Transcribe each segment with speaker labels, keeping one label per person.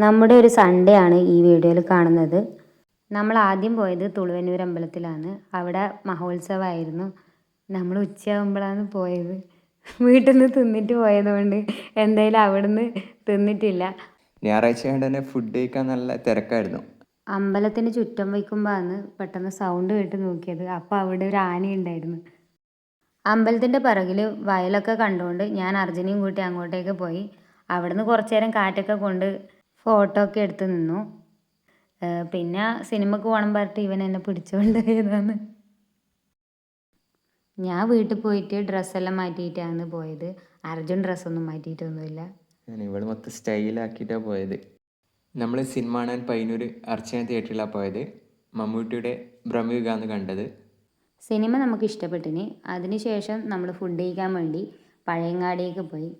Speaker 1: നമ്മുടെ ഒരു സൺഡേ ആണ് ഈ വീഡിയോയിൽ കാണുന്നത്. നമ്മൾ ആദ്യം പോയത് തുളുവന്നൂർ അമ്പലത്തിലാണ്. അവിടെ മഹോത്സവമായിരുന്നു. നമ്മൾ ഉച്ചയാകുമ്പോഴാണ് പോയത്. വീട്ടിൽ നിന്ന് തിന്നിട്ട് പോയതുകൊണ്ട് എന്തായാലും അവിടെ നിന്ന് തിന്നിട്ടില്ല.
Speaker 2: ഞായറാഴ്ച കൊണ്ട് തന്നെ ഫുഡ് കഴിക്കാൻ നല്ല തിരക്കായിരുന്നു.
Speaker 1: അമ്പലത്തിന് ചുറ്റം വയ്ക്കുമ്പോഴാണ് പെട്ടെന്ന് സൗണ്ട് കേട്ട് നോക്കിയത്. അപ്പോൾ അവിടെ ഒരു ആന ഉണ്ടായിരുന്നു. അമ്പലത്തിൻ്റെ പിറകിൽ വയലൊക്കെ കണ്ടുകൊണ്ട് ഞാൻ അർജുനെയും കൂട്ടി അങ്ങോട്ടേക്ക് പോയി. അവിടുന്ന് കുറച്ച് നേരം കാറ്റൊക്കെ കൊണ്ട് ഫോട്ടോ ഒക്കെ എടുത്ത് നിന്നു. പിന്നെ സിനിമക്ക് പോകണം പറഞ്ഞിട്ട് ഇവൻ എന്നെ പിടിച്ചുകൊണ്ട് പോയതാണ്. ഞാൻ വീട്ടിൽ പോയിട്ട് ഡ്രസ്സെല്ലാം മാറ്റിയിട്ടാണ് പോയത്. അർജുൻ ഡ്രസ്സൊന്നും മാറ്റിയിട്ടൊന്നുമില്ല.
Speaker 2: ഇവിടെ മൊത്തം സ്റ്റൈലാക്കിയിട്ടാണ് പോയത്. നമ്മൾ സിനിമ കാണാൻ പയ്യന്നൂർ അർച്ചന തിയേറ്ററിലാണ് പോയത്. മമ്മൂട്ടിയുടെ ബ്രഹ്മയുഗാന്ന് കണ്ടത്.
Speaker 1: സിനിമ നമുക്ക് ഇഷ്ടപ്പെട്ടിന്. അതിനുശേഷം നമ്മൾ ഫുഡ് കഴിക്കാൻ വേണ്ടി പഴയങ്ങാടിയേക്ക് പോയി.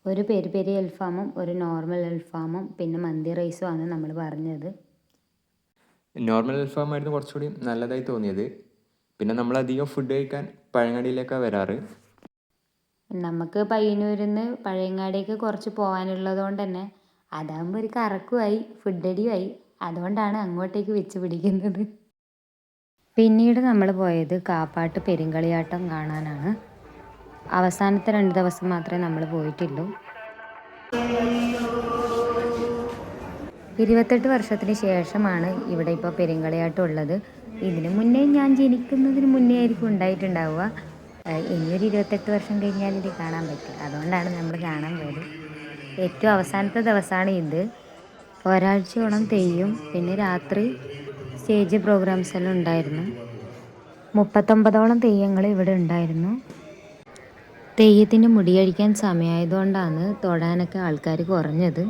Speaker 1: ഒരു പെരി പെരി അൽഫാമും ഒരു നോർമൽ അൽഫാമും പിന്നെ മന്തി റൈസും ആണ് നമ്മൾ പറഞ്ഞത്.
Speaker 2: നോർമൽ അൽഫാമായിരുന്നു കുറച്ചുകൂടി നല്ലതായി തോന്നിയത്. പിന്നെ നമ്മളധികം ഫുഡ് കഴിക്കാൻ പഴയങ്ങാടിയിലേക്കാണ് വരാറ്.
Speaker 1: നമുക്ക് പയ്യന്നൂരിൽ നിന്ന് പഴയങ്ങാടിയേക്ക് കുറച്ച് പോകാനുള്ളത് കൊണ്ട് തന്നെ അതാകുമ്പോൾ ഒരു കറക്കുമായി ഫുഡടിയുമായി. അതുകൊണ്ടാണ് അങ്ങോട്ടേക്ക് വെച്ച് പിടിക്കുന്നത്. പിന്നീട് നമ്മൾ പോയത് കാപ്പാട്ട് പെരുങ്കളിയാട്ടം കാണാനാണ്. അവസാനത്തെ 2 ദിവസം മാത്രമേ നമ്മൾ പോയിട്ടുള്ളൂ. 28 വർഷത്തിന് ശേഷമാണ് ഇവിടെ ഇപ്പോൾ പെരുങ്കളിയാട്ടം ഉള്ളത്. ഇതിന് മുന്നേ ഞാൻ ജനിക്കുന്നതിന് മുന്നേ ആയിരിക്കും ഉണ്ടായിട്ടുണ്ടാവുക. ഇനിയൊരു 28 വർഷം കഴിഞ്ഞാൽ ഇത് കാണാൻ പറ്റും. അതുകൊണ്ടാണ് നമ്മൾ കാണാൻ പോയത്. ഏറ്റവും അവസാനത്തെ ദിവസമാണ് ഇത്. ഒരാഴ്ചയോളം തെയ്യും പിന്നെ രാത്രി സ്റ്റേജ് പ്രോഗ്രാംസ് എല്ലാം ഉണ്ടായിരുന്നു. 39ഓളം തെയ്യങ്ങൾ ഇവിടെ ഉണ്ടായിരുന്നു. തെയ്യത്തിന് മുടിയഴിക്കാൻ സമയമായതുകൊണ്ടാണ് തൊടാനൊക്കെ ആൾക്കാർ കുറഞ്ഞത്.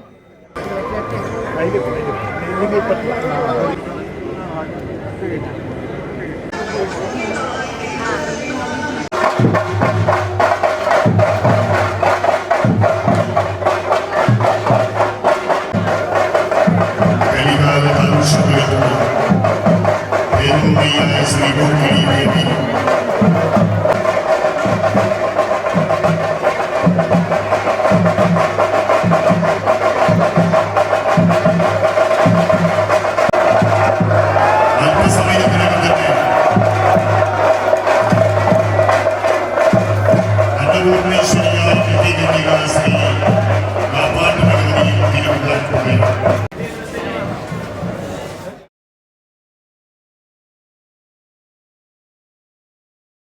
Speaker 3: Nation